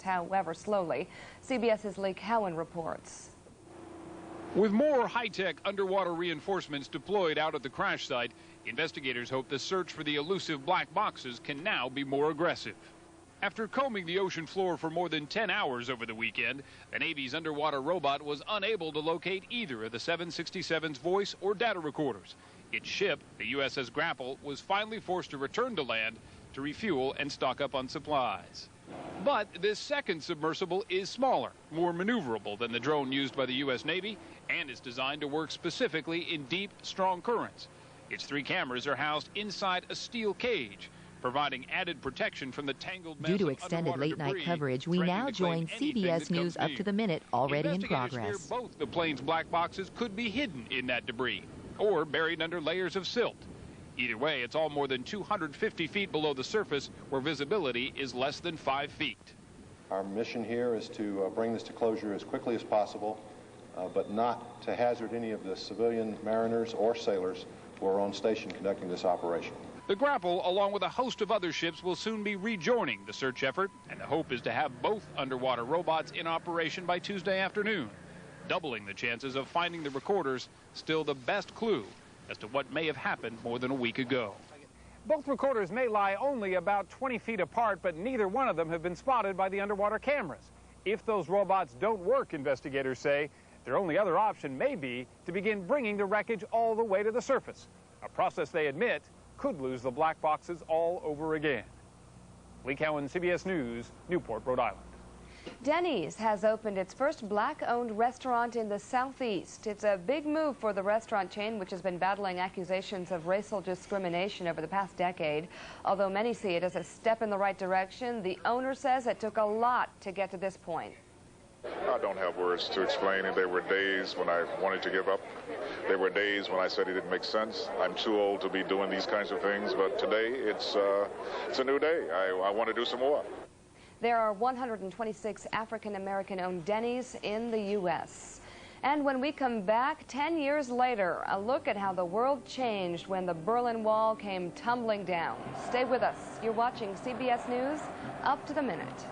however slowly. CBS's Lee Cowan reports. With more high-tech underwater reinforcements deployed out at the crash site, investigators hope the search for the elusive black boxes can now be more aggressive. After combing the ocean floor for more than 10 hours over the weekend, the Navy's underwater robot was unable to locate either of the 767's voice or data recorders. Its ship, the USS Grapple, was finally forced to return to land to refuel and stock up on supplies. But this second submersible is smaller, more maneuverable than the drone used by the U.S. Navy, and is designed to work specifically in deep, strong currents. Its 3 cameras are housed inside a steel cage, providing added protection from the tangled mess. Due to extended late-night coverage, we now join CBS News Up to the Minute, already in progress. Both the plane's black boxes could be hidden in that debris, or buried under layers of silt. Either way, it's all more than 250 feet below the surface, where visibility is less than 5 feet. Our mission here is to bring this to closure as quickly as possible, but not to hazard any of the civilian mariners or sailors who are on station conducting this operation. The Grapple, along with a host of other ships, will soon be rejoining the search effort, and the hope is to have both underwater robots in operation by Tuesday afternoon, doubling the chances of finding the recorders, still the best clue as to what may have happened more than a week ago. Both recorders may lie only about 20 feet apart, but neither one of them have been spotted by the underwater cameras. If those robots don't work, investigators say, their only other option may be to begin bringing the wreckage all the way to the surface, a process they admit could lose the black boxes all over again. Lee Cowan, CBS News, Newport, Rhode Island. Denny's has opened its first black-owned restaurant in the Southeast. It's a big move for the restaurant chain, which has been battling accusations of racial discrimination over the past decade. Although many see it as a step in the right direction, the owner says it took a lot to get to this point. I don't have words to explain it. There were days when I wanted to give up. There were days when I said it didn't make sense. I'm too old to be doing these kinds of things, but today it's a new day. I want to do some more. There are 126 African-American owned Denny's in the U.S. And when we come back 10 years later, a look at how the world changed when the Berlin Wall came tumbling down. Stay with us. You're watching CBS News Up to the Minute.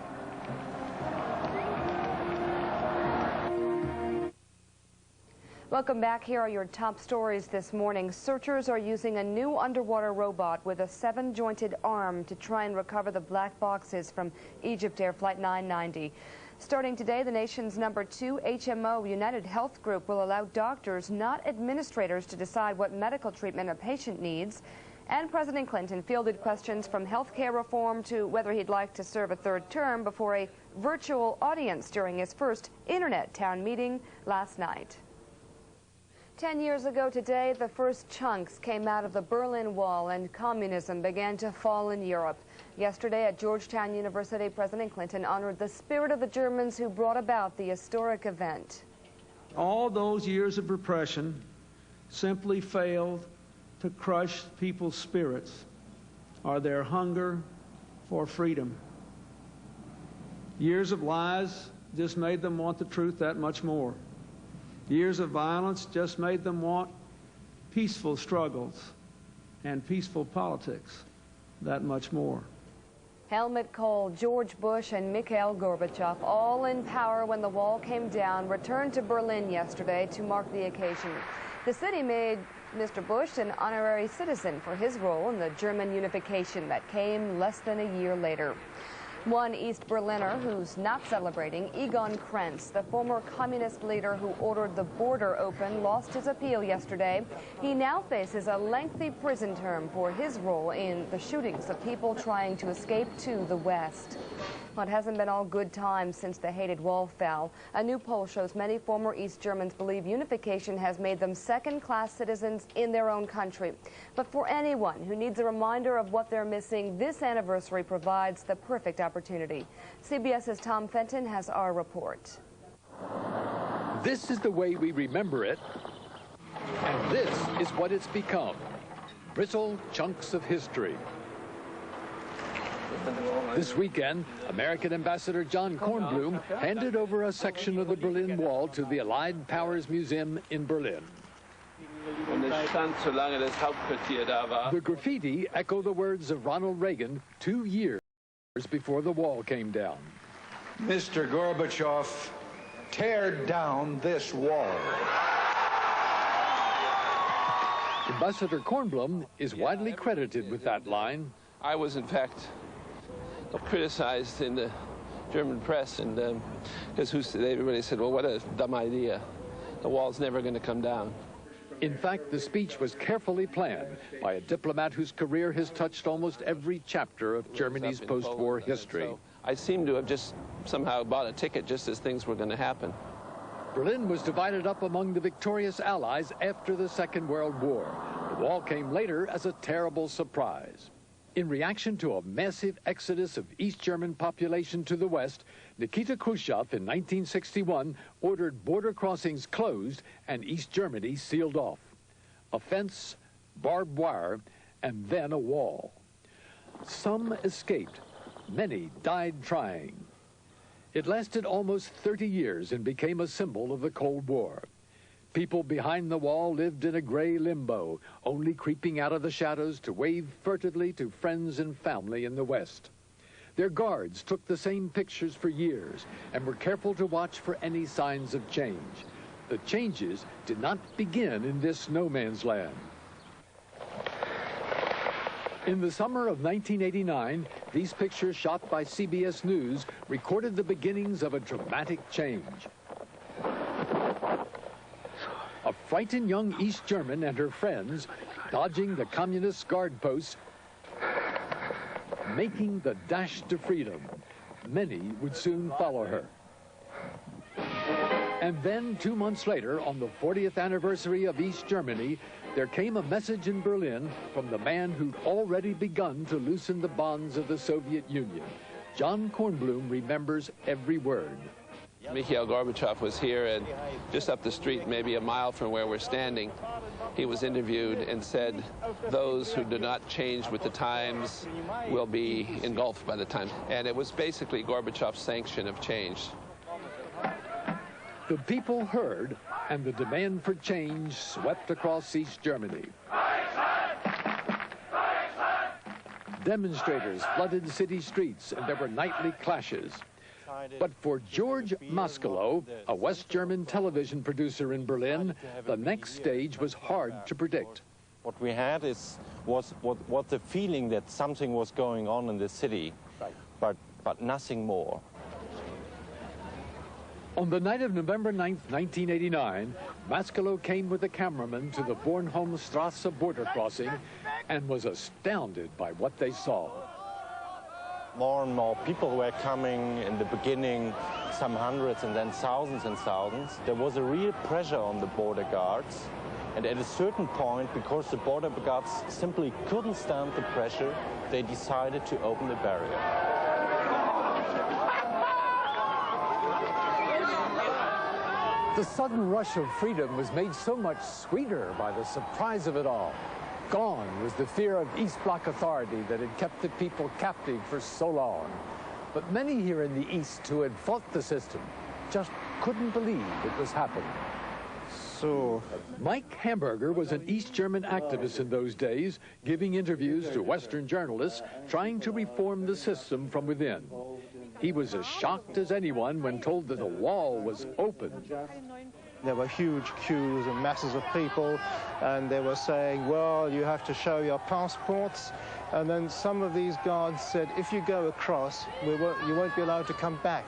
Welcome back. Here are your top stories this morning. Searchers are using a new underwater robot with a 7-jointed arm to try and recover the black boxes from Egypt Air Flight 990. Starting today, the nation's #2 HMO, United Health Group, will allow doctors, not administrators, to decide what medical treatment a patient needs. And President Clinton fielded questions from health care reform to whether he'd like to serve a 3rd term before a virtual audience during his first Internet town meeting last night. 10 years ago today, the first chunks came out of the Berlin Wall and communism began to fall in Europe. Yesterday at Georgetown University, President Clinton honored the spirit of the Germans who brought about the historic event. All those years of repression simply failed to crush people's spirits or their hunger for freedom. Years of lies just made them want the truth that much more. Years of violence just made them want peaceful struggles and peaceful politics that much more. Helmut Kohl, George Bush, and Mikhail Gorbachev, all in power when the wall came down, returned to Berlin yesterday to mark the occasion. The city made Mr. Bush an honorary citizen for his role in the German unification that came less than a year later. One East Berliner who's not celebrating, Egon Krenz, the former communist leader who ordered the border open, lost his appeal yesterday. He now faces a lengthy prison term for his role in the shootings of people trying to escape to the West. Well, it hasn't been all good times since the hated wall fell. A new poll shows many former East Germans believe unification has made them second-class citizens in their own country. But for anyone who needs a reminder of what they're missing, this anniversary provides the perfect opportunity. CBS's Tom Fenton has our report. This is the way we remember it, and this is what it's become. Brittle chunks of history. This weekend, American Ambassador John Kornblum handed over a section of the Berlin Wall to the Allied Powers Museum in Berlin. The graffiti echo the words of Ronald Reagan 2 years before the wall came down. Mr. Gorbachev, tear down this wall. Ambassador Kornblum is widely credited with that line. I was, in fact, criticized in the German press, and because everybody said, well, what a dumb idea. The wall's never going to come down. In fact, the speech was carefully planned by a diplomat whose career has touched almost every chapter of Germany's post-war history. So I seem to have just somehow bought a ticket just as things were going to happen. Berlin was divided up among the victorious Allies after the Second World War. The wall came later as a terrible surprise. In reaction to a massive exodus of East German population to the west, Nikita Khrushchev in 1961 ordered border crossings closed and East Germany sealed off. A fence, barbed wire, and then a wall. Some escaped. Many died trying. It lasted almost 30 years and became a symbol of the Cold War. People behind the wall lived in a gray limbo, only creeping out of the shadows to wave furtively to friends and family in the West. Their guards took the same pictures for years and were careful to watch for any signs of change. The changes did not begin in this no man's land. In the summer of 1989, these pictures shot by CBS News recorded the beginnings of a dramatic change. A frightened young East German and her friends, dodging the communist guard posts, making the dash to freedom. Many would soon follow her. And then 2 months later, on the 40th anniversary of East Germany, there came a message in Berlin from the man who'd already begun to loosen the bonds of the Soviet Union. John Kornblum remembers every word. Mikhail Gorbachev was here, and just up the street, maybe a mile from where we're standing, he was interviewed and said, those who do not change with the times will be engulfed by the time. And it was basically Gorbachev's sanction of change. The people heard, and the demand for change swept across East Germany. Demonstrators flooded city streets, and there were nightly clashes. But for George Maskalo, a West German television producer in Berlin, the next stage was hard to predict. What we had was the feeling that something was going on in the city, but nothing more. On the night of November 9th, 1989, Maskalo came with a cameraman to the Bornholmstrasse border crossing and was astounded by what they saw. More and more people were coming. In the beginning, some hundreds and then thousands and thousands. There was a real pressure on the border guards. And at a certain point, because the border guards simply couldn't stand the pressure, they decided to open the barrier. The sudden rush of freedom was made so much sweeter by the surprise of it all. Gone was the fear of East Bloc authority that had kept the people captive for so long. But many here in the East who had fought the system just couldn't believe it was happening. So, Mike Hamburger was an East German activist in those days, giving interviews to Western journalists, trying to reform the system from within. He was as shocked as anyone when told that the wall was open. There were huge queues and masses of people, and they were saying, well, you have to show your passports. And then some of these guards said, if you go across, you won't be allowed to come back.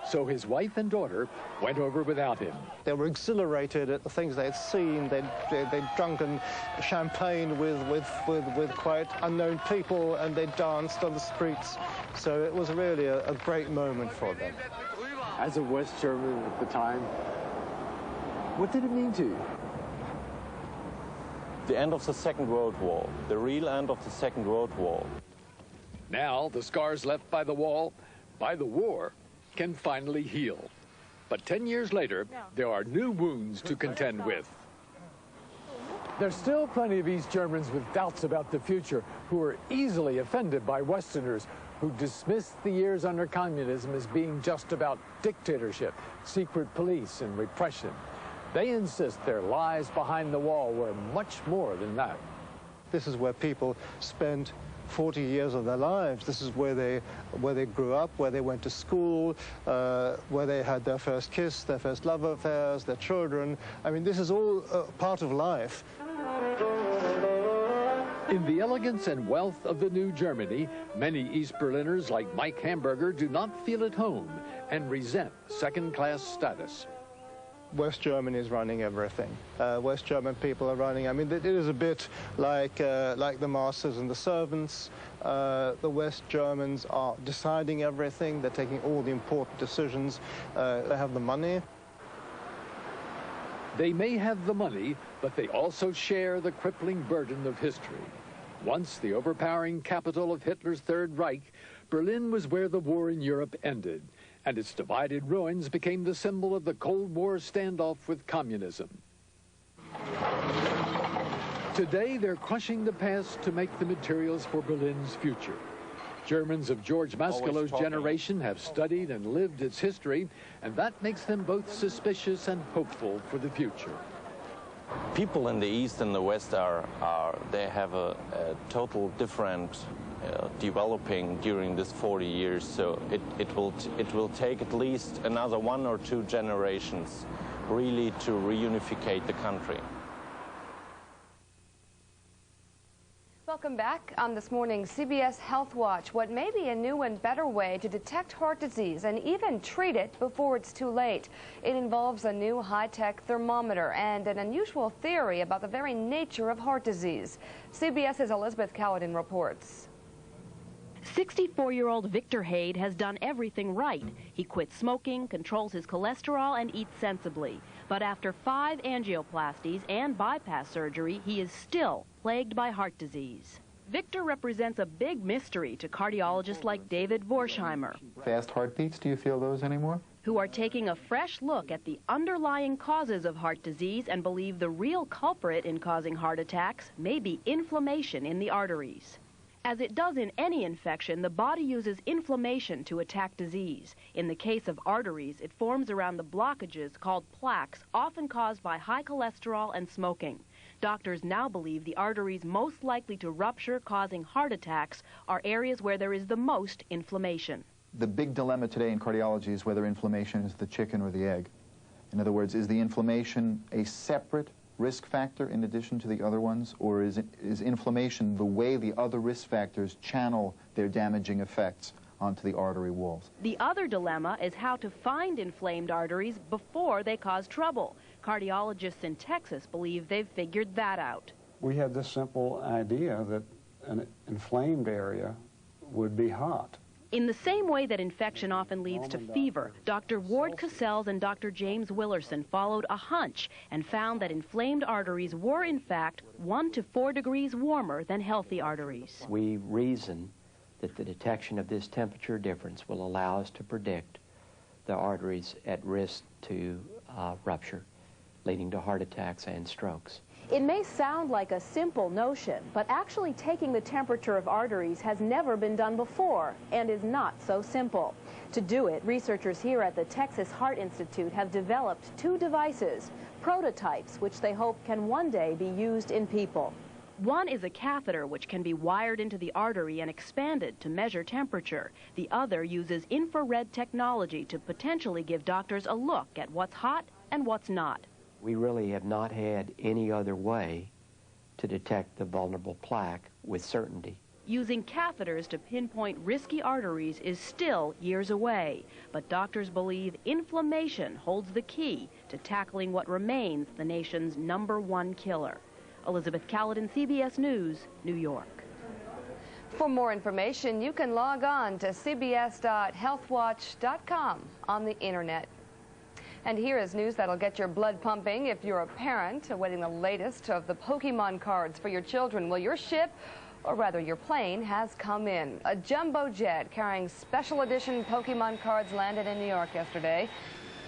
So his wife and daughter went over without him. They were exhilarated at the things they'd seen. They'd drunken champagne with quite unknown people, and they danced on the streets. So it was really a great moment for them. As a West German at the time, what did it mean to you? The end of the Second World War, the real end of the Second World War. Now, the scars left by the wall, by the war, can finally heal. But 10 years later, there are new wounds to contend with. There's still plenty of East Germans with doubts about the future who are easily offended by Westerners who dismiss the years under communism as being just about dictatorship, secret police, and repression. They insist their lives behind the wall were much more than that. This is where people spent 40 years of their lives. This is where they grew up, where they went to school, where they had their first kiss, their first love affairs, their children. I mean, this is all part of life. In the elegance and wealth of the new Germany, many East Berliners like Mike Hamburger do not feel at home and resent second-class status. West Germany is running everything. West German people are running. I mean, it is a bit like the masters and the servants. The West Germans are deciding everything. They're taking all the important decisions. They have the money. They may have the money, but they also share the crippling burden of history. Once the overpowering capital of Hitler's Third Reich, Berlin was where the war in Europe ended, and its divided ruins became the symbol of the Cold War standoff with communism. Today, they're crushing the past to make the materials for Berlin's future. Germans of George Mascolo's generation have studied and lived its history, and that makes them both suspicious and hopeful for the future. People in the East and the West they have a total different developing during this 40 years, so it will take at least another 1 or 2 generations really to reunificate the country. Welcome back. On this morning's CBS Health Watch, what may be a new and better way to detect heart disease and even treat it before it's too late. It involves a new high-tech thermometer and an unusual theory about the very nature of heart disease. CBS's Elizabeth Caledon reports. 64-year-old Victor Hade has done everything right. He quit smoking, controls his cholesterol, and eats sensibly. But after 5 angioplasties and bypass surgery, he is still plagued by heart disease. Victor represents a big mystery to cardiologists like David Vorsheimer. Fast heartbeats, do you feel those anymore? Who are taking a fresh look at the underlying causes of heart disease and believe the real culprit in causing heart attacks may be inflammation in the arteries. As it does in any infection, the body uses inflammation to attack disease. In the case of arteries, it forms around the blockages called plaques, often caused by high cholesterol and smoking. Doctors now believe the arteries most likely to rupture, causing heart attacks, are areas where there is the most inflammation. The big dilemma today in cardiology is whether inflammation is the chicken or the egg. In other words, is the inflammation a separate risk factor in addition to the other ones, or is inflammation the way the other risk factors channel their damaging effects onto the artery walls? The other dilemma is how to find inflamed arteries before they cause trouble. Cardiologists in Texas believe they've figured that out. We had this simple idea that an inflamed area would be hot. In the same way that infection often leads to fever, Dr. Ward Cassels and Dr. James Willerson followed a hunch and found that inflamed arteries were, in fact, 1 to 4 degrees warmer than healthy arteries. We reason that the detection of this temperature difference will allow us to predict the arteries at risk to rupture, leading to heart attacks and strokes. It may sound like a simple notion, but actually taking the temperature of arteries has never been done before and is not so simple. To do it, researchers here at the Texas Heart Institute have developed 2 devices, prototypes, which they hope can one day be used in people. One is a catheter which can be wired into the artery and expanded to measure temperature. The other uses infrared technology to potentially give doctors a look at what's hot and what's not. We really have not had any other way to detect the vulnerable plaque with certainty. Using catheters to pinpoint risky arteries is still years away, but doctors believe inflammation holds the key to tackling what remains the nation's #1 killer. Elizabeth Caledon, CBS News, New York. For more information, you can log on to cbs.healthwatch.com on the internet. And here is news that'll get your blood pumping if you're a parent awaiting the latest of the Pokemon cards for your children. Well, your ship, or rather your plane, has come in. A jumbo jet carrying special edition Pokemon cards landed in New York yesterday.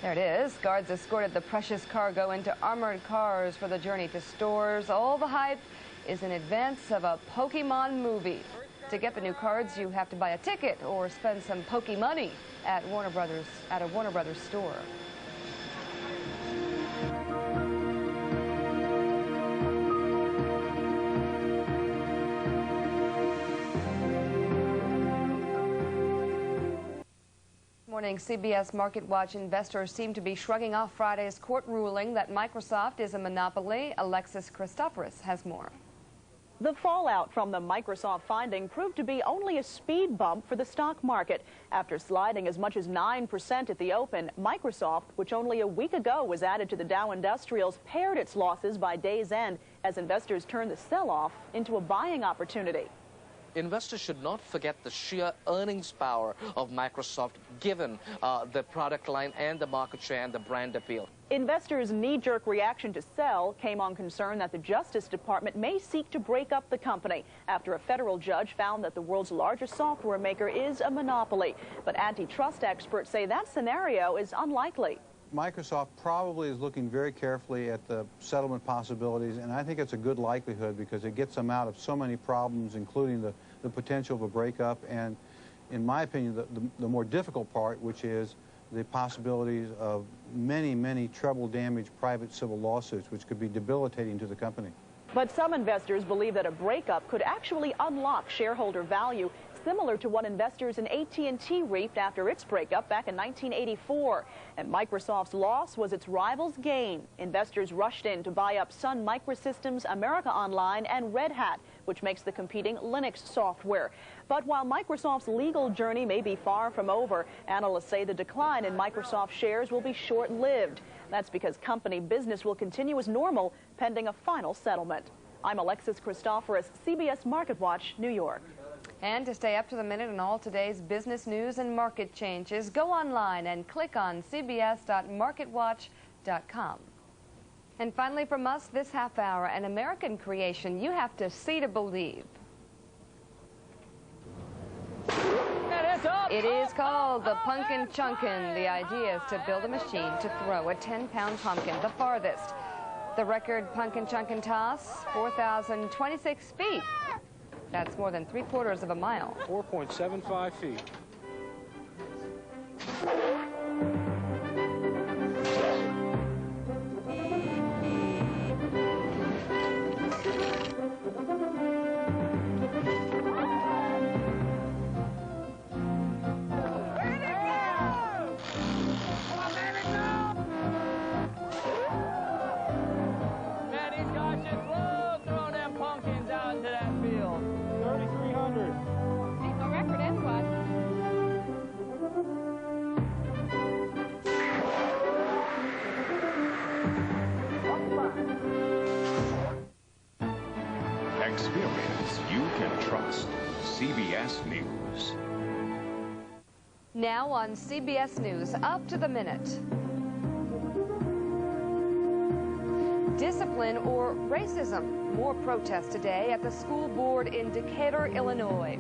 There it is. Guards escorted the precious cargo into armored cars for the journey to stores. All the hype is in advance of a Pokemon movie. To get the new cards, you have to buy a ticket or spend some Pokemoney at a Warner Brothers store. morning, CBS Market Watch investors seem to be shrugging off Friday's court ruling that Microsoft is a monopoly. Alexis Christoforous has more. The fallout from the Microsoft finding proved to be only a speed bump for the stock market. After sliding as much as 9% at the open, Microsoft, which only a week ago was added to the Dow Industrials, pared its losses by day's end as investors turned the sell-off into a buying opportunity. Investors should not forget the sheer earnings power of Microsoft given the product line and the market share and the brand appeal. Investors' knee-jerk reaction to sell came on concern that the Justice Department may seek to break up the company after a federal judge found that the world's largest software maker is a monopoly. But antitrust experts say that scenario is unlikely. Microsoft probably is looking very carefully at the settlement possibilities, and I think it's a good likelihood because it gets them out of so many problems, including the potential of a breakup, and in my opinion, the more difficult part, which is the possibilities of many, many treble damage private civil lawsuits, which could be debilitating to the company. But some investors believe that a breakup could actually unlock shareholder value, similar to what investors in AT&T reaped after its breakup back in 1984. And Microsoft's loss was its rival's gain. Investors rushed in to buy up Sun Microsystems, America Online, and Red Hat, which makes the competing Linux software. But while Microsoft's legal journey may be far from over, analysts say the decline in Microsoft shares will be short-lived. That's because company business will continue as normal, pending a final settlement. I'm Alexis Christoforous, CBS Market Watch, New York. And to stay up to the minute on all today's business news and market changes, go online and click on cbs.marketwatch.com. And finally from us this half hour, an American creation you have to see to believe. It is called the Punkin' Chunkin'. The idea is to build a machine to throw a 10-pound pumpkin the farthest. The record Punkin' Chunkin' toss, 4,026 feet. That's more than 3/4 of a mile. 4.75 feet. Experience you can trust. CBS News. Now on CBS News, up to the minute. Discipline or racism? More protests today at the school board in Decatur, Illinois.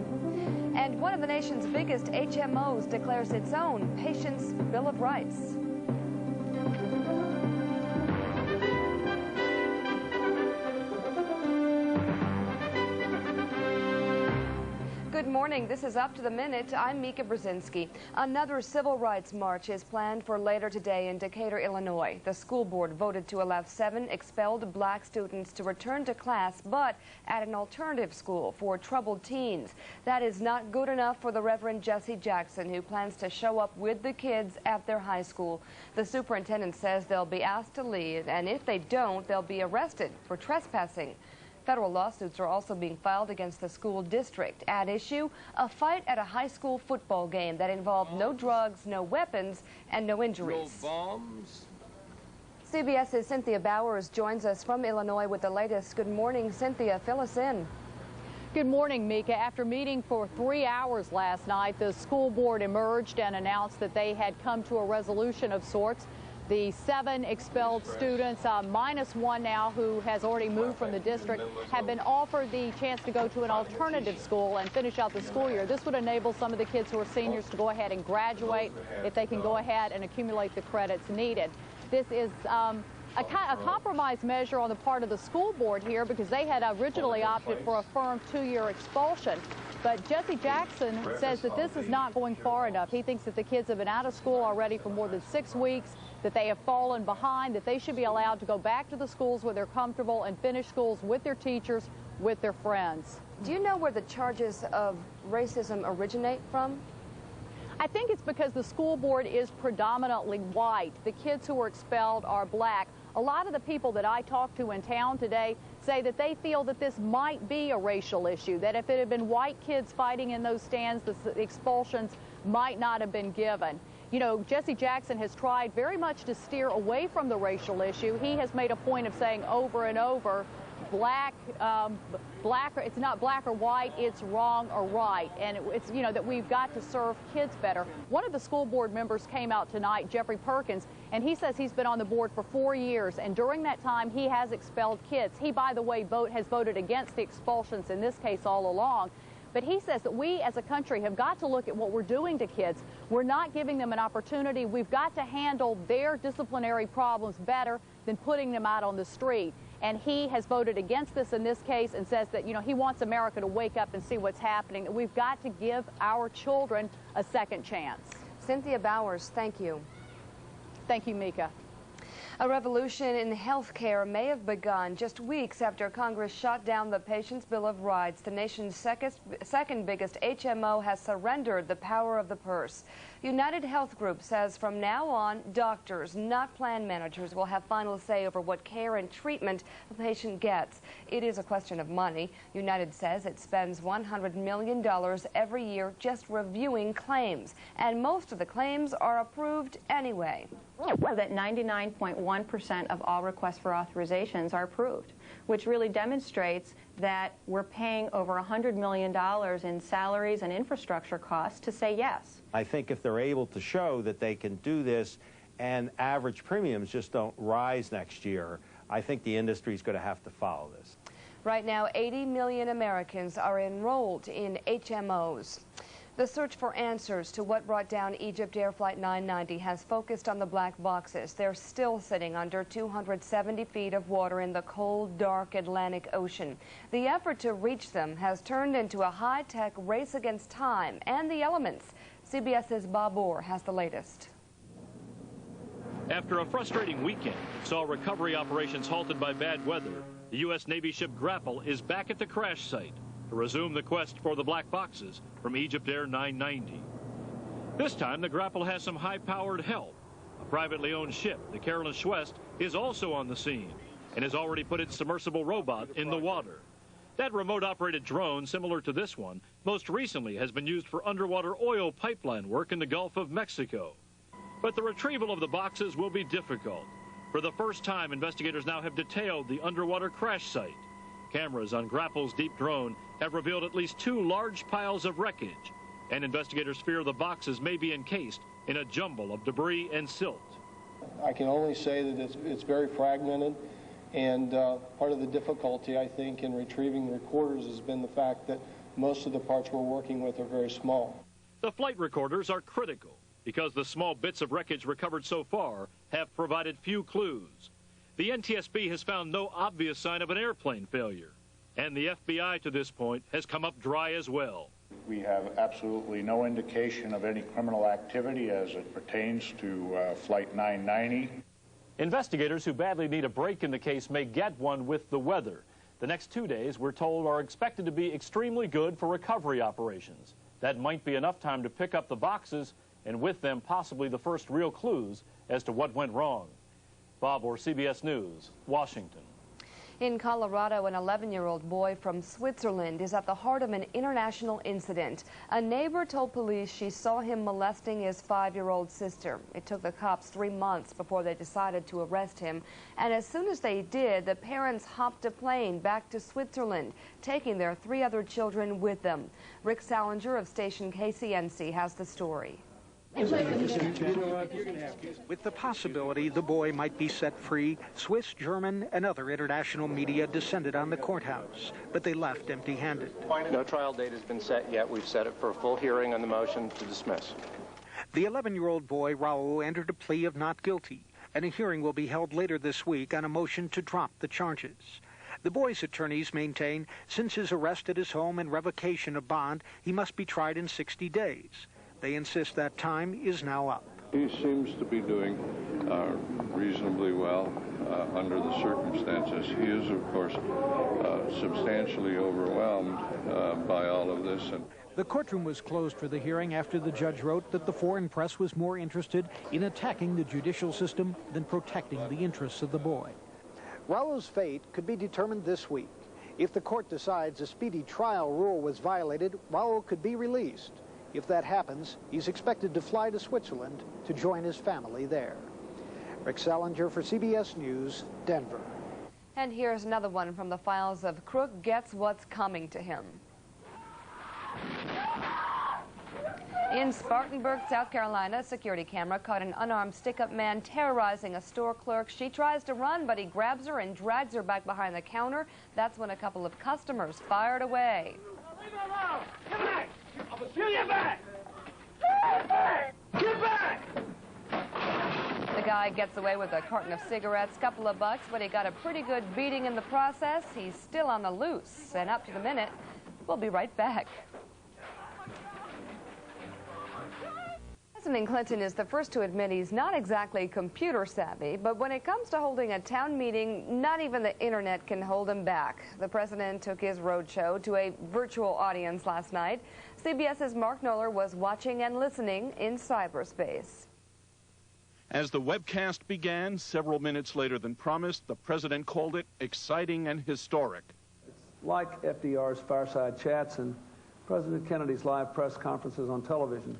And one of the nation's biggest HMOs declares its own Patients' Bill of Rights. Good morning. This is Up to the Minute. I'm Mika Brzezinski. Another civil rights march is planned for later today in Decatur, Illinois. The school board voted to allow 7 expelled black students to return to class, but at an alternative school for troubled teens. That is not good enough for the Reverend Jesse Jackson, who plans to show up with the kids at their high school. The superintendent says they'll be asked to leave, and if they don't, they'll be arrested for trespassing. Federal lawsuits are also being filed against the school district. At issue, a fight at a high school football game that involved no drugs, no weapons, and no injuries. No bombs. CBS's Cynthia Bowers joins us from Illinois with the latest. Good morning, Cynthia. Fill us in. Good morning, Mika. After meeting for 3 hours last night, the school board emerged and announced that they had come to a resolution of sorts. The 7 expelled students, minus 1 now who has already moved from the district, have been offered the chance to go to an alternative school and finish out the school year. This would enable some of the kids who are seniors to go ahead and graduate if they can go ahead and accumulate the credits needed. This is a compromise measure on the part of the school board here because they had originally opted for a firm 2-year expulsion. But Jesse Jackson says that this is not going far enough. He thinks that the kids have been out of school already for more than 6 weeks, that they have fallen behind, that they should be allowed to go back to the schools where they're comfortable and finish schools with their teachers, with their friends. Do you know where the charges of racism originate from? I think it's because the school board is predominantly white. The kids who were expelled are black. A lot of the people that I talked to in town today say that they feel that this might be a racial issue, that if it had been white kids fighting in those stands, the expulsions might not have been given. You know, Jesse Jackson has tried very much to steer away from the racial issue. He has made a point of saying over and over, it's not black or white, it's wrong or right, and it's, you know, that we've got to serve kids better. One of the school board members came out tonight, Jeffrey Perkins, and he says he's been on the board for 4 years, and during that time he has expelled kids. He, by the way, has voted against the expulsions in this case all along. But he says that we as a country have got to look at what we're doing to kids. We're not giving them an opportunity. We've got to handle their disciplinary problems better than putting them out on the street. And he has voted against this in this case and says that, you know, he wants America to wake up and see what's happening, that we've got to give our children a second chance. Cynthia Bowers, thank you. Thank you, Mika. A revolution in health care may have begun just weeks after Congress shot down the Patients' Bill of Rights. The nation's second biggest HMO has surrendered the power of the purse. United Health Group says from now on, doctors, not plan managers, will have final say over what care and treatment a patient gets. It is a question of money. United says it spends $100 million every year just reviewing claims, and most of the claims are approved anyway. That 99.1% of all requests for authorizations are approved, which really demonstrates that we're paying over $100 million in salaries and infrastructure costs to say yes. I think if they're able to show that they can do this and average premiums just don't rise next year, I think the industry is going to have to follow this. Right now, 80 million Americans are enrolled in HMOs. The search for answers to what brought down Egypt Air Flight 990 has focused on the black boxes. They're still sitting under 270 feet of water in the cold, dark Atlantic Ocean. The effort to reach them has turned into a high-tech race against time and the elements. CBS's Bob Orr has the latest. After a frustrating weekend that saw recovery operations halted by bad weather, the U.S. Navy ship Grapple is back at the crash site to resume the quest for the black boxes from Egypt Air 990. This time, the Grapple has some high-powered help. A privately owned ship, the Carolyn Schwest, is also on the scene and has already put its submersible robot in the water. That remote-operated drone, similar to this one, most recently has been used for underwater oil pipeline work in the Gulf of Mexico. But the retrieval of the boxes will be difficult. For the first time, investigators now have detailed the underwater crash site. Cameras on Grapple's deep drone have revealed at least 2 large piles of wreckage, and investigators fear the boxes may be encased in a jumble of debris and silt. I can only say that it's very fragmented, and part of the difficulty, I think, in retrieving the recorders has been the fact that most of the parts we're working with are very small. The flight recorders are critical because the small bits of wreckage recovered so far have provided few clues. The NTSB has found no obvious sign of an airplane failure, and the FBI to this point has come up dry as well. We have absolutely no indication of any criminal activity as it pertains to Flight 990. Investigators who badly need a break in the case may get one with the weather. The next 2 days, we're told, are expected to be extremely good for recovery operations. That might be enough time to pick up the boxes, and with them possibly the first real clues as to what went wrong. Bob Orr, CBS News, Washington. In Colorado, an 11-year-old boy from Switzerland is at the heart of an international incident. A neighbor told police she saw him molesting his 5-year-old sister. It took the cops 3 months before they decided to arrest him. And as soon as they did, the parents hopped a plane back to Switzerland, taking their 3 other children with them. Rick Salinger of station KCNC has the story. With the possibility the boy might be set free, Swiss, German, and other international media descended on the courthouse, but they left empty-handed. No trial date has been set yet. We've set it for a full hearing on the motion to dismiss. The 11-year-old boy, Raul, entered a plea of not guilty, and a hearing will be held later this week on a motion to drop the charges. The boy's attorneys maintain since his arrest at his home and revocation of bond, he must be tried in 60 days. They insist that time is now up. He seems to be doing reasonably well under the circumstances. He is, of course, substantially overwhelmed by all of this. And The courtroom was closed for the hearing after the judge wrote that the foreign press was more interested in attacking the judicial system than protecting the interests of the boy. Raul's fate could be determined this week. If the court decides a speedy trial rule was violated, Raul could be released. If that happens, he's expected to fly to Switzerland to join his family there. Rick Salinger for CBS News, Denver. And here's another one from the files of Crook Gets What's Coming to Him. In Spartanburg, South Carolina, a security camera caught an unarmed stick-up man terrorizing a store clerk. She tries to run, but he grabs her and drags her back behind the counter. That's when a couple of customers fired away. Leave her alone! Get back! I'll steal you back! Get back! Get back! The guy gets away with a carton of cigarettes, couple of bucks, but he got a pretty good beating in the process. He's still on the loose, and up to the minute, we'll be right back. President Clinton is the first to admit he's not exactly computer savvy, but when it comes to holding a town meeting, not even the internet can hold him back. The president took his roadshow to a virtual audience last night. CBS's Mark Knoller was watching and listening in cyberspace. As the webcast began, several minutes later than promised, the president called it exciting and historic. It's like FDR's fireside chats and President Kennedy's live press conferences on television.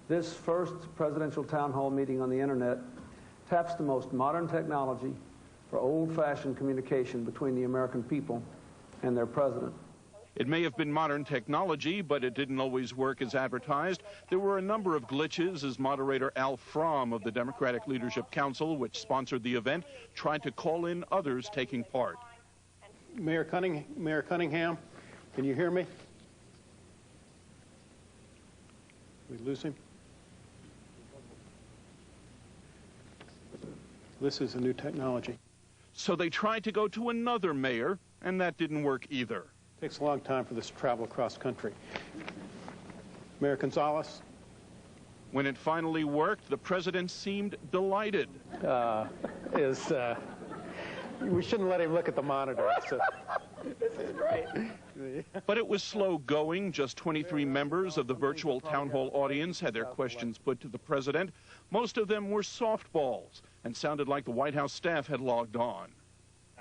This first presidential town hall meeting on the internet taps the most modern technology for old-fashioned communication between the American people and their president. It may have been modern technology, but it didn't always work as advertised. There were a number of glitches as moderator Al Fromm of the Democratic Leadership Council, which sponsored the event, tried to call in others taking part. Mayor Cunningham, can you hear me? We lose him? This is a new technology. So they tried to go to another mayor, and that didn't work either. It takes a long time for this to travel across country. Mayor Gonzalez? When it finally worked, the president seemed delighted. We shouldn't let him look at the monitor. This is great. But it was slow going. Just 23 members of the virtual town hall audience had their questions put to the president. Most of them were softballs and sounded like the White House staff had logged on.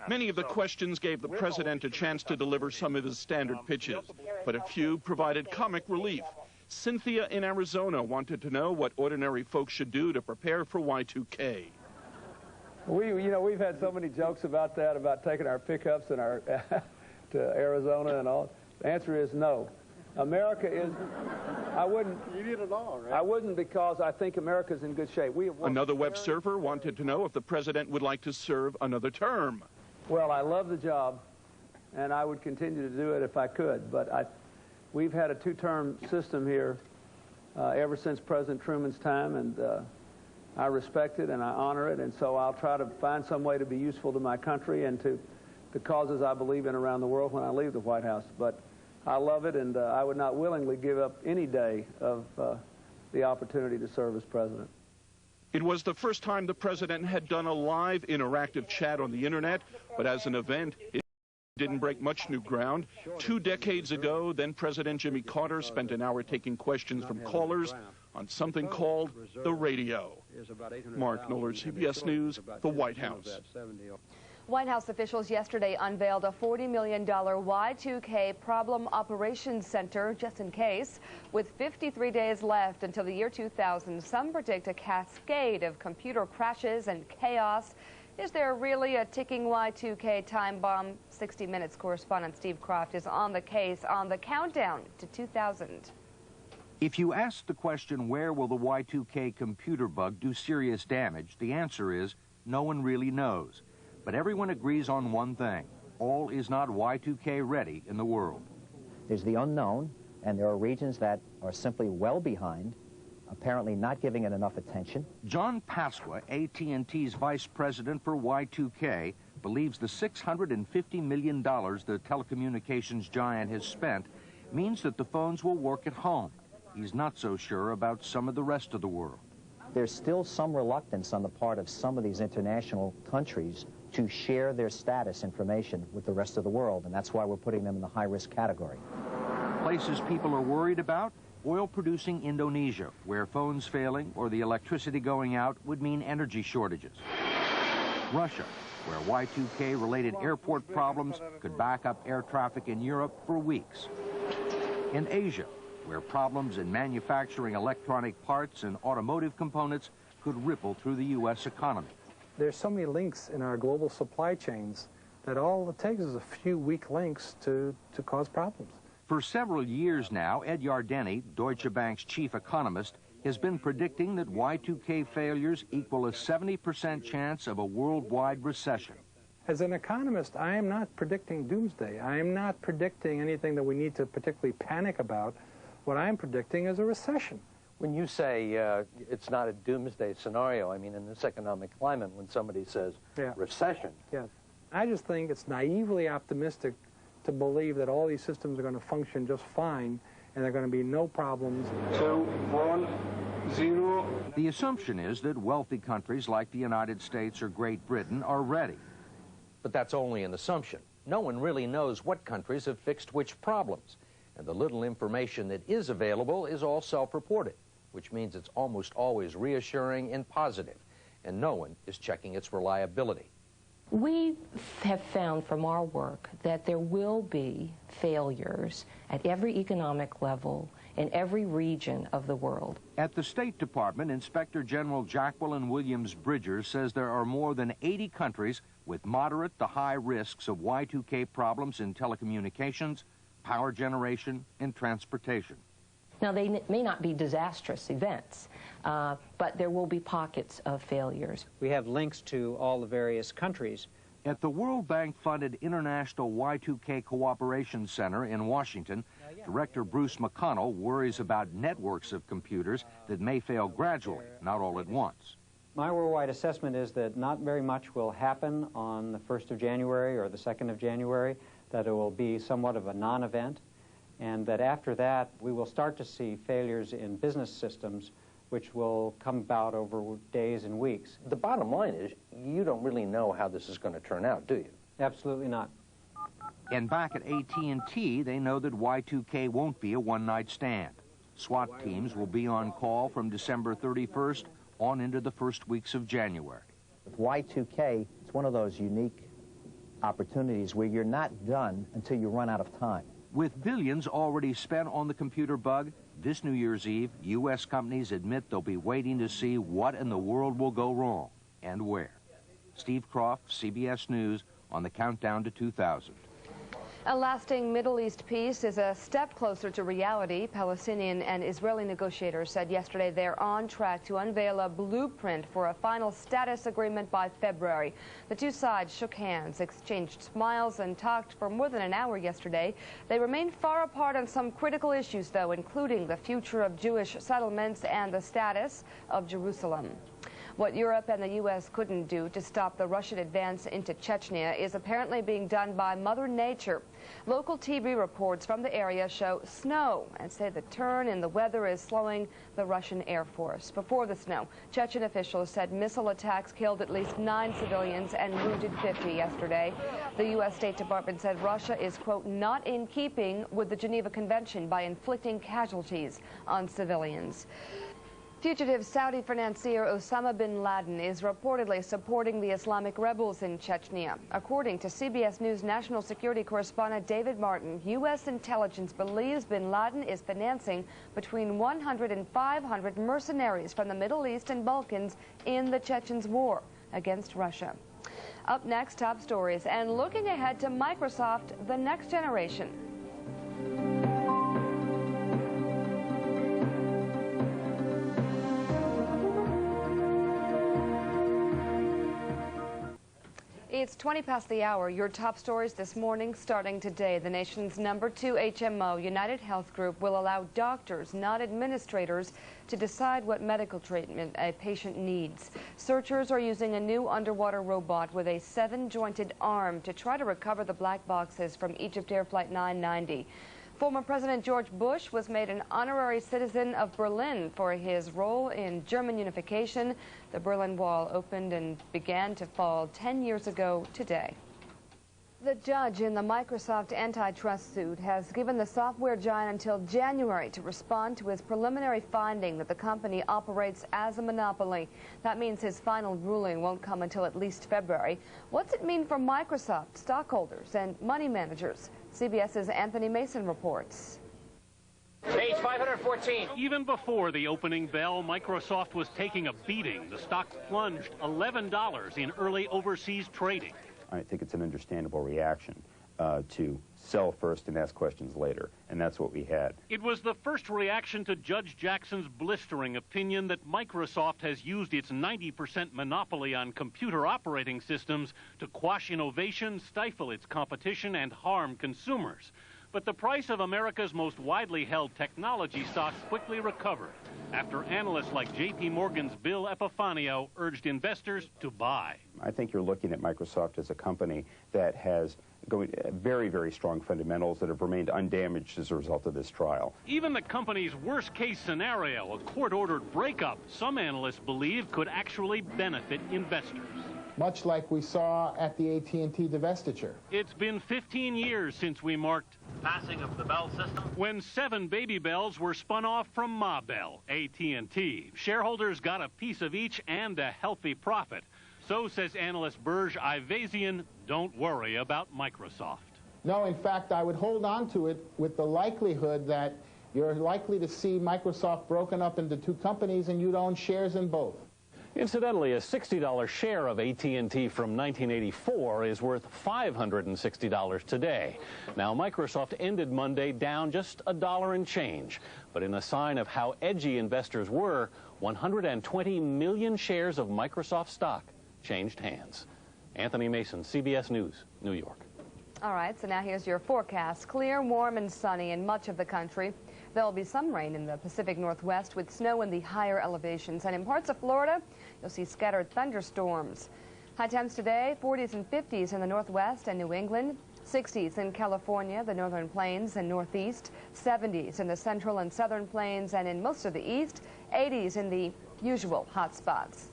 Many of the questions gave the president a chance to deliver some of his standard pitches, but a few provided comic relief. Cynthia in Arizona wanted to know what ordinary folks should do to prepare for Y2K. We've had so many jokes about that, about taking our pickups and our to Arizona and all. The answer is no. America is. I wouldn't. You did it all, right? I wouldn't, because I think America's in good shape. Another web surfer wanted to know if the president would like to serve another term. Well, I love the job, and I would continue to do it if I could. But we've had a two-term system here ever since President Truman's time, and I respect it and I honor it, and so I'll try to find some way to be useful to my country and to the causes I believe in around the world when I leave the White House. But I love it, and I would not willingly give up any day of the opportunity to serve as president. It was the first time the president had done a live interactive chat on the internet, but as an event, it didn't break much new ground. 2 decades ago, then President Jimmy Carter spent an hour taking questions from callers on something called the radio. Mark Knoller, CBS News, the White House. White House officials yesterday unveiled a $40 million Y2K Problem Operations Center, just in case. With 53 days left until the year 2000, some predict a cascade of computer crashes and chaos. Is there really a ticking Y2K time bomb? 60 Minutes correspondent Steve Croft is on the case on the countdown to 2000. If you ask the question, where will the Y2K computer bug do serious damage, the answer is no one really knows. But everyone agrees on one thing: all is not Y2K ready in the world. There's the unknown, and there are regions that are simply well behind, apparently not giving it enough attention. John Pasqua, AT&T's vice president for Y2K, believes the $650 million the telecommunications giant has spent means that the phones will work at home. He's not so sure about some of the rest of the world. There's still some reluctance on the part of some of these international countries to share their status information with the rest of the world, and that's why we're putting them in the high-risk category. Places people are worried about? Oil-producing Indonesia, where phones failing or the electricity going out would mean energy shortages. Russia, where Y2K-related airport problems could back up air traffic in Europe for weeks. In Asia, where problems in manufacturing electronic parts and automotive components could ripple through the U.S. economy. There's so many links in our global supply chains that all it takes is a few weak links to cause problems. For several years now, Ed Yardeni, Deutsche Bank's chief economist, has been predicting that Y2K failures equal a 70% chance of a worldwide recession. As an economist, I am not predicting doomsday. I am not predicting anything that we need to particularly panic about. What I am predicting is a recession. When you say it's not a doomsday scenario, I mean, in this economic climate, when somebody says recession. Yeah. I just think it's naively optimistic to believe that all these systems are going to function just fine and there are going to be no problems. 2, 1, 0. The assumption is that wealthy countries like the United States or Great Britain are ready. But that's only an assumption. No one really knows what countries have fixed which problems. And the little information that is available is all self-reported, which means it's almost always reassuring and positive, and no one is checking its reliability. We have found from our work that there will be failures at every economic level in every region of the world. At the State Department, Inspector General Jacqueline Williams-Bridger says there are more than 80 countries with moderate to high risks of Y2K problems in telecommunications, power generation, and transportation. Now, they may not be disastrous events, but there will be pockets of failures. We have links to all the various countries. At the World Bank-funded International Y2K Cooperation Center in Washington, Director Bruce McConnell worries about networks of computers that may fail gradually, not all at once. My worldwide assessment is that not very much will happen on the 1st of January or the 2nd of January, that it will be somewhat of a non-event, and that after that we will start to see failures in business systems which will come about over days and weeks. The bottom line is you don't really know how this is going to turn out, do you? Absolutely not. And back at AT&T, they know that Y2K won't be a one-night stand. SWAT teams will be on call from December 31st on into the first weeks of January. With Y2K, it's one of those unique opportunities where you're not done until you run out of time. With billions already spent on the computer bug, this New Year's Eve, U.S. companies admit they'll be waiting to see what in the world will go wrong and where. Steve Croft, CBS News, on the countdown to 2000. A lasting Middle East peace is a step closer to reality. Palestinian and Israeli negotiators said yesterday they're on track to unveil a blueprint for a final status agreement by February. The two sides shook hands, exchanged smiles, and talked for more than an hour yesterday. They remain far apart on some critical issues, though, including the future of Jewish settlements and the status of Jerusalem. What Europe and the U.S. couldn't do to stop the Russian advance into Chechnya is apparently being done by Mother Nature. Local TV reports from the area show snow and say the turn in the weather is slowing the Russian Air Force. Before the snow, Chechen officials said missile attacks killed at least 9 civilians and wounded 50 yesterday. The U.S. State Department said Russia is, quote, not in keeping with the Geneva Convention by inflicting casualties on civilians. Fugitive Saudi financier Osama bin Laden is reportedly supporting the Islamic rebels in Chechnya. According to CBS News national security correspondent David Martin, U.S. intelligence believes bin Laden is financing between 100 and 500 mercenaries from the Middle East and Balkans in the Chechens' war against Russia. Up next, top stories and looking ahead to Microsoft, the next generation. It's 20 past the hour. Your top stories this morning, starting today. The nation's #2 HMO, United Health Group, will allow doctors, not administrators, to decide what medical treatment a patient needs. Searchers are using a new underwater robot with a 7-jointed arm to try to recover the black boxes from Egypt Air Flight 990. Former President George Bush was made an honorary citizen of Berlin for his role in German unification. The Berlin Wall opened and began to fall 10 years ago today. The judge in the Microsoft antitrust suit has given the software giant until January to respond to his preliminary finding that the company operates as a monopoly. That means his final ruling won't come until at least February. What's it mean for Microsoft stockholders and money managers? CBS's Anthony Mason reports. Page 514. Even before the opening bell, Microsoft was taking a beating. The stock plunged $11 in early overseas trading. I think it's an understandable reaction to sell first and ask questions later, and that's what we had. It was the first reaction to Judge Jackson's blistering opinion that Microsoft has used its 90% monopoly on computer operating systems to quash innovation, stifle its competition, and harm consumers. But the price of America's most widely held technology stocks quickly recovered after analysts like J.P. Morgan's Bill Epifanio urged investors to buy. I think you're looking at Microsoft as a company that has very, very strong fundamentals that have remained undamaged as a result of this trial. Even the company's worst-case scenario, a court-ordered breakup, some analysts believe could actually benefit investors. Much like we saw at the AT&T divestiture. It's been 15 years since we marked the passing of the Bell system, when 7 baby Bells were spun off from Ma Bell, AT&T. Shareholders got a piece of each and a healthy profit. So, says analyst Burj Ivasian, don't worry about Microsoft. No, in fact, I would hold on to it with the likelihood that you're likely to see Microsoft broken up into 2 companies and you'd own shares in both. Incidentally, a $60 share of AT&T from 1984 is worth $560 today. Now, Microsoft ended Monday down just $1 and change. But in a sign of how edgy investors were, 120 million shares of Microsoft stock changed hands. Anthony Mason, CBS News, New York. All right, so now here's your forecast. Clear, warm, and sunny in much of the country. There will be some rain in the Pacific Northwest with snow in the higher elevations. And in parts of Florida, you'll see scattered thunderstorms. High temps today, 40s and 50s in the Northwest and New England, 60s in California, the Northern Plains and Northeast, 70s in the Central and Southern Plains and in most of the East, 80s in the usual hot spots.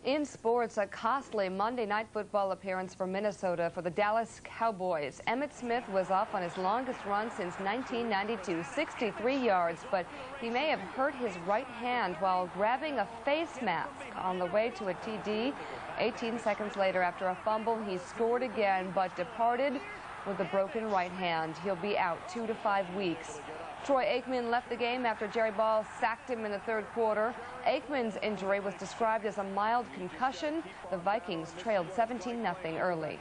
In sports, a costly Monday Night Football appearance for Minnesota for the Dallas Cowboys. Emmitt Smith was off on his longest run since 1992, 63 yards, but he may have hurt his right hand while grabbing a face mask on the way to a TD. 18 seconds later, after a fumble, he scored again, but departed with a broken right hand. He'll be out 2 to 5 weeks. Troy Aikman left the game after Jerry Ball sacked him in the third quarter. Aikman's injury was described as a mild concussion. The Vikings trailed 17-0 early.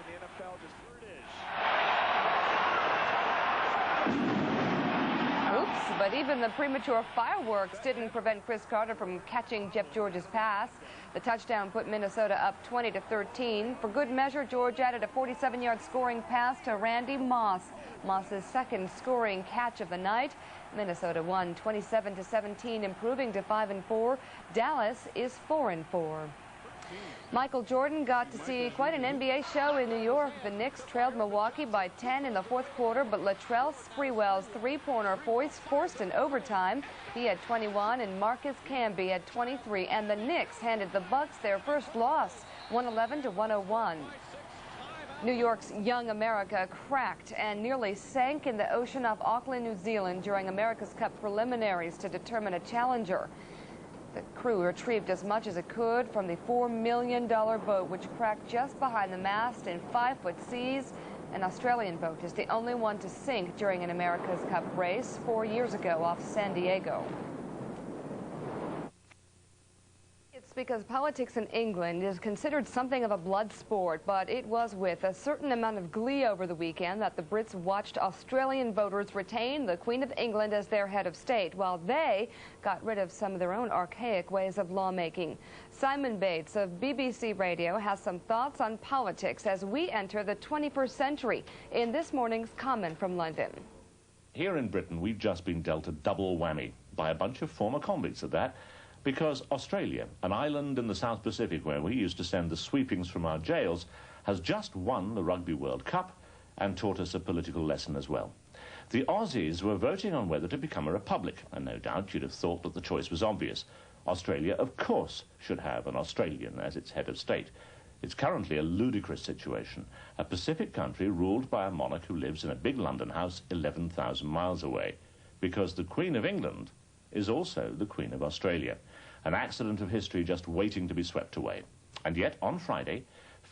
Oops, but even the premature fireworks didn't prevent Chris Carter from catching Jeff George's pass. The touchdown put Minnesota up 20-13. For good measure, George added a 47-yard scoring pass to Randy Moss. Moss's second scoring catch of the night. Minnesota won 27-17, improving to 5-4. Dallas is 4-4. Michael Jordan got to see quite an NBA show in New York. The Knicks trailed Milwaukee by 10 in the fourth quarter, but Latrell Sprewell's three-pointer forced in overtime. He had 21 and Marcus Camby had 23, and the Knicks handed the Bucks their first loss, 111-101. New York's Young America cracked and nearly sank in the ocean off Auckland, New Zealand during America's Cup preliminaries to determine a challenger. The crew retrieved as much as it could from the $4 million boat, which cracked just behind the mast in 5-foot seas. An Australian boat is the only one to sink during an America's Cup race 4 years ago off San Diego. Because politics in England is considered something of a blood sport, but it was with a certain amount of glee over the weekend that the Brits watched Australian voters retain the Queen of England as their head of state, while they got rid of some of their own archaic ways of lawmaking. Simon Bates of BBC Radio has some thoughts on politics as we enter the 21st century in this morning's comment from London. Here in Britain, we've just been dealt a double whammy by a bunch of former convicts at that. Because Australia, an island in the South Pacific where we used to send the sweepings from our jails, has just won the Rugby World Cup and taught us a political lesson as well. The Aussies were voting on whether to become a republic, and no doubt you'd have thought that the choice was obvious. Australia, of course, should have an Australian as its head of state. It's currently a ludicrous situation, a Pacific country ruled by a monarch who lives in a big London house 11,000 miles away, because the Queen of England is also the Queen of Australia, an accident of history just waiting to be swept away. And yet, on Friday,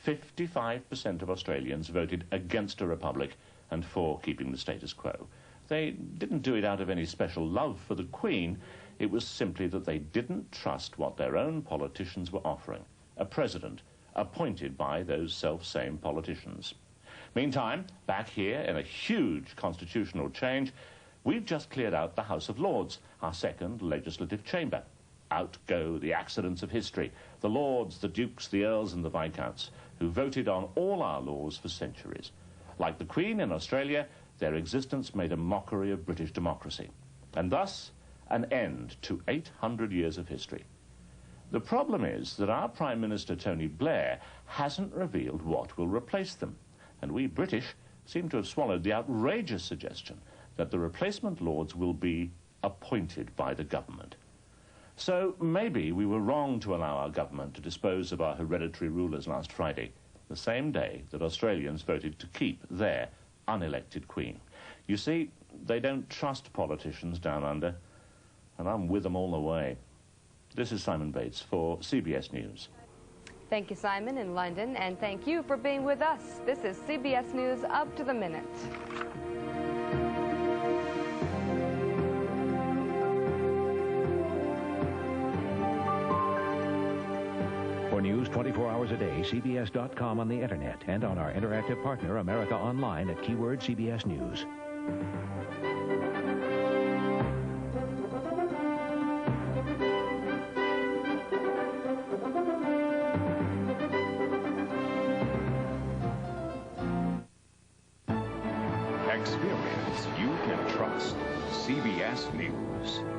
55% of Australians voted against a republic and for keeping the status quo. They didn't do it out of any special love for the Queen. It was simply that they didn't trust what their own politicians were offering, a president appointed by those self-same politicians. Meantime, back here in a huge constitutional change, we've just cleared out the House of Lords, our second legislative chamber. Out go the accidents of history, the lords, the dukes, the earls and the viscounts, who voted on all our laws for centuries. Like the Queen in Australia, their existence made a mockery of British democracy, and thus an end to 800 years of history. The problem is that our Prime Minister, Tony Blair, hasn't revealed what will replace them, and we British seem to have swallowed the outrageous suggestion that the replacement lords will be appointed by the government. So maybe we were wrong to allow our government to dispose of our hereditary rulers last Friday, the same day that Australians voted to keep their unelected Queen. You see, they don't trust politicians down under, and I'm with them all the way. This is Simon Bates for CBS News. Thank you, Simon, in London, and thank you for being with us. This is CBS News Up to the Minute. For news 24 hours a day, CBS.com on the Internet and on our interactive partner, America Online, at keyword CBS News. Experience you can trust. CBS News.